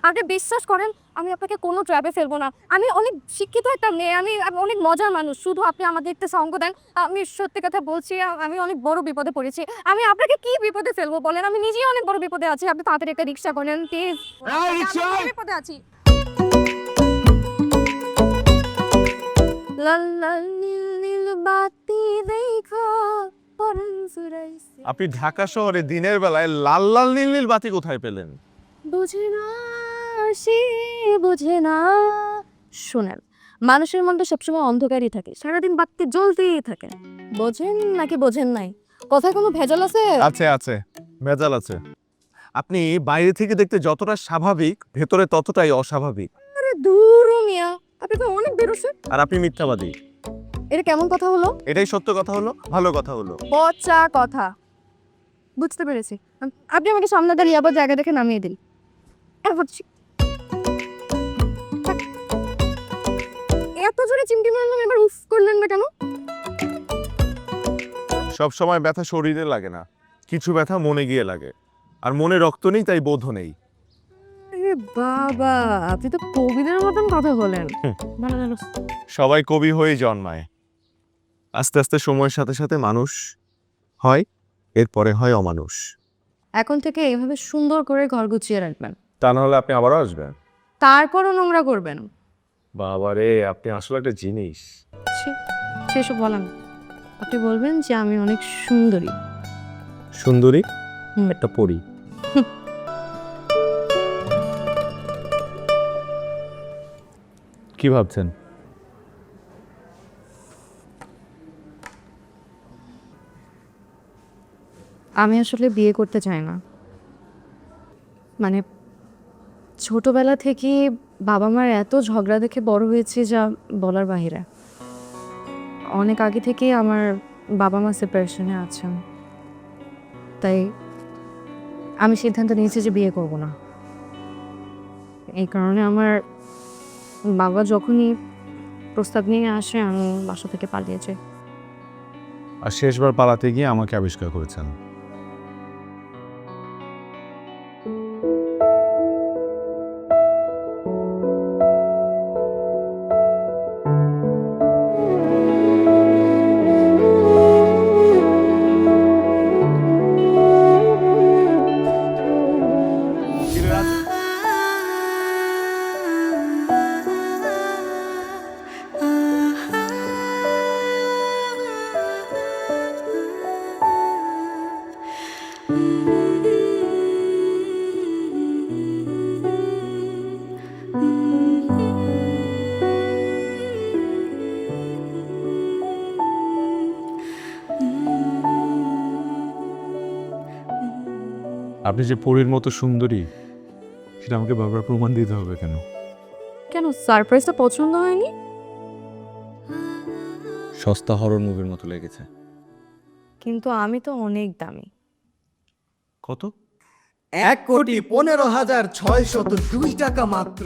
আপনি বিশ্বাস করেন আমি আপনাকে কোনো ট্র্যাপে ফেলবো না। আমি অনেক শিক্ষিত একটা মেয়ে, আমি অনেক মজার মানুষ। শুধু আপনি আমাকে একটা সঙ্গ দেন। আমি সত্যি কথা বলছি, আমি অনেক বড় বিপদে পড়েছি। আমি আপনাকে কি বিপদে ফেলবো বলেন? আমি নিজেই অনেক বড় বিপদে আছি। আপনি তাড়াতাড়ি একটা রিক্সা করেন প্লিজ। এই রিকশা! আমি বিপদে আছি। লাল লাল নীল নীল বাতি দেখো পরাণ জুড়াইছে। আপনি ঢাকা শহরে দিনের বেলায় লাল লাল নীল নীল বাতি কোথায় পেলেন? বুঝে না সে বুঝে না। শোনেন, মানুষের মনটা সবসময় অন্ধকারই থাকে, সারাদিন বাতি জ্বলতেই থাকে। বোঝেন নাকি বোঝেন নাই? কথায় কোনো ভেজাল আছে? আছে আছে, ভেজাল আছে। আপনি বাইরে থেকে দেখতে যতটা স্বাভাবিক, ভেতরে ততটাই অস্বাভাবিক। আরে দূর মিয়া, আপনি তো অনেক বেরোছেন। আর আপনি মিথ্যাবাদী। এটা কেমন কথা হলো? এটাই সত্য কথা হলো, ভালো কথা হলো। পচা কথা। বুঝতে পেরেছি। আপনি আমাকে সামনে দাঁড়িয়ে আবার জায়গা দেখে নামিয়ে দিন। এত জোরে চিমটি মারলাম, এবার উফ করলেন না কেন? সব সময় ব্যথা শরীরে লাগে না, কিছু ব্যথা মনে গিয়ে লাগে। আর মনে রক্ত নেই, তাই বোধও নেই। আরে বাবা, আপনি তো কবিদের মতন কথা বলেন। ভালো ভালো। সবাই কবি হয়েই জন্মায়। আস্তে আস্তে সময়ের সাথে সাথে মানুষ হয়, এরপরে হয় অমানুষ। এখন থেকে এইভাবে সুন্দর করে ঘর গুছিয়ে রাখবেন, তা নাহলে আপনি আবারও আসবেন। তারপরও নোংরা করবেন। বাবারে, আপনি আসলে একটা জিনিস। ছি, সেসব বলেন না। আপনি বলবেন যে আমি অনেক সুন্দরী। সুন্দরী, হুম। একটা পরী। কি ভাবছেন? আমি আসলে বিয়ে করতে চাই না। মানে ছোটবেলা থেকে বাবা মার এত ঝগড়া দেখে বড় হয়েছি যা বলার বাহিরে। অনেক আগে থেকেই আমার বাবা মা সেপারেশনে আছেন, তাই আমি সিদ্ধান্ত নিয়েছি যে বিয়ে করব না। এই কারণে আমার বাবা যখনই প্রস্তাব নিয়ে আসে আমি বাসা থেকে পালিয়ে যাই। আর শেষবার পালাতে গিয়ে আমাকে আবিষ্কার করেছেন। আপনি যে পরীর মতো সুন্দরী, সেটা আমাকে বারবার প্রমাণ দিতে হবে কেন? কেন, সারপ্রাইজটা পছন্দ হয়নি? সস্তা হরর মুভির মতো লেগেছে। কিন্তু আমি তো অনেক দামি। কত? 1,15,602 টাকা মাত্র।